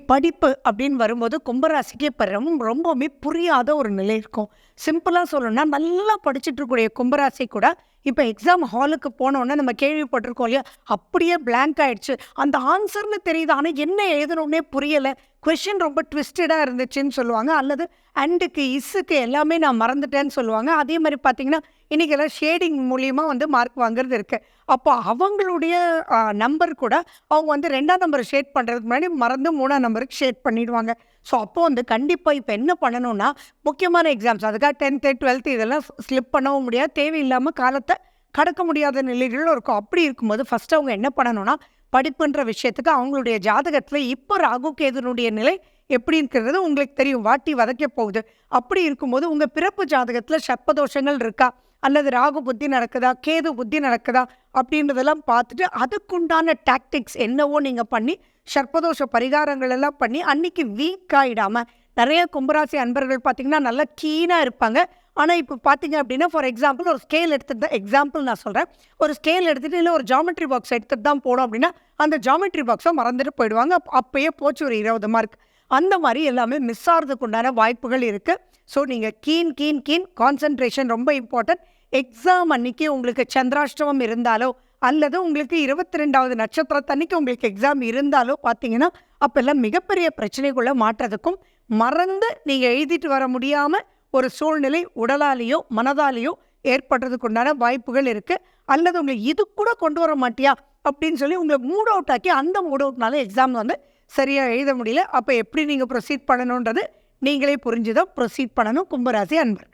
படிப்பு அப்படின்னு வரும்போது கும்பராசிக்கு இப்போ ரொம்பவுமே புரியாத ஒரு நிலை இருக்கும். சிம்பிளாக சொல்லணும்னா நல்லா படிச்சுட்டு இருக்கக்கூடிய கும்பராசி கூட இப்போ எக்ஸாம் ஹாலுக்கு போனோன்னே நம்ம கேள்விப்பட்டிருக்கோம் இல்லையா, அப்படியே பிளாங்க் ஆயிடுச்சு. அந்த ஆன்சர்னு தெரியுது, ஆனால் என்ன எழுதணுன்னே புரியலை. கொஷின் ரொம்ப ட்விஸ்டடாக இருந்துச்சுன்னு சொல்லுவாங்க. அல்லது அண்டுக்கு இஸ்ஸுக்கு எல்லாமே நான் மறந்துட்டேன்னு சொல்லுவாங்க. அதே மாதிரி பார்த்தீங்கன்னா இன்றைக்கி எல்லாம் ஷேடிங் மூலியமாக மார்க் வாங்குறது இருக்குது. அப்போ அவங்களுடைய நம்பர் கூட அவங்க 2ஆம் நம்பரை ஷேட் பண்ணுறதுக்கு முன்னாடி மறந்து 3ஆம் நம்பருக்கு ஷேட் பண்ணிடுவாங்க. ஸோ அப்போது கண்டிப்பாக இப்போ என்ன பண்ணணும்னா, முக்கியமான எக்ஸாம்ஸ் அதுக்காக 10th 12th இதெல்லாம் ஸ்லிப் பண்ணவும் முடியாது. தேவையில்லாமல் காலத்தை கடக்க முடியாத நிலைகளும் இருக்கும். அப்படி இருக்கும்போது ஃபஸ்ட்டு அவங்க என்ன பண்ணணும்னா, படிப்புன்ற விஷயத்துக்கு அவங்களுடைய ஜாதகத்தில் இப்போ ராகு கேதுனுடைய நிலை எப்படி இருக்கிறது உங்களுக்கு தெரியும். வாட்டி வதைக்க போகுது. அப்படி இருக்கும்போது உங்கள் பிறப்பு ஜாதகத்தில் சர்ப்பதோஷங்கள் இருக்கா, அல்லது ராகு புத்தி நடக்குதா, கேது புத்தி நடக்குதா அப்படின்றதெல்லாம் பார்த்துட்டு அதுக்குண்டான டாக்டிக்ஸ் என்னவோ நீங்கள் பண்ணி சர்ப்பதோஷ பரிகாரங்கள் எல்லாம் பண்ணி அன்னைக்கு வீக் ஆகிடாமல். நிறைய கும்பராசி அன்பர்கள் பார்த்திங்கன்னா நல்லா கீனாக இருப்பாங்க. ஆனால் இப்போ பார்த்தீங்க அப்படின்னா, ஃபார் எக்ஸாம்பிள் ஒரு ஸ்கேல் எடுத்துகிட்டு தான் எக்ஸாம்பிள் நான் சொல்கிறேன். ஒரு ஸ்கேல் எடுத்துகிட்டு இல்லை ஒரு ஜாமெட்ரி பாக்ஸ் எடுத்துகிட்டு தான் போனோம் அப்படின்னா அந்த ஜாமெட்ரி பாக்ஸை மறந்துட்டு போயிடுவாங்க. அப்போயே போச்சு ஒரு 20 மார்க். அந்த மாதிரி எல்லாமே மிஸ் ஆகிறதுக்கு உண்டான வாய்ப்புகள் இருக்குது. ஸோ நீங்கள் கீன் கான்சன்ட்ரேஷன் ரொம்ப இம்பார்ட்டன்ட். எக்ஸாம் அன்னைக்கு உங்களுக்கு சந்திராஷ்டமம் இருந்தாலோ அல்லது உங்களுக்கு 22வது நட்சத்திரத்தன்னைக்கு உங்களுக்கு எக்ஸாம் இருந்தாலோ பார்த்தீங்கன்னா அப்போல்லாம் மிகப்பெரிய பிரச்சனைக்குள்ளே மாற்றதுக்கும், மறந்து நீங்கள் எழுதிட்டு வர முடியாமல் ஒரு சூழ்நிலை உடலாலேயோ மனதாலேயோ ஏற்படுறதுக்கு உண்டான வாய்ப்புகள் இருக்குது. அல்லது உங்களை இது கூட கொண்டு வர மாட்டியா அப்படின்னு சொல்லி உங்களை மூட் அவுட் ஆக்கி அந்த மூட் அவுட்னால எக்ஸாம் சரியாக எழுத முடியல. அப்போ எப்படி நீங்கள் ப்ரொசீட் பண்ணணுன்றது நீங்களே புரிஞ்சுதான் ப்ரொசீட் பண்ணணும் கும்பராசி அன்பர்.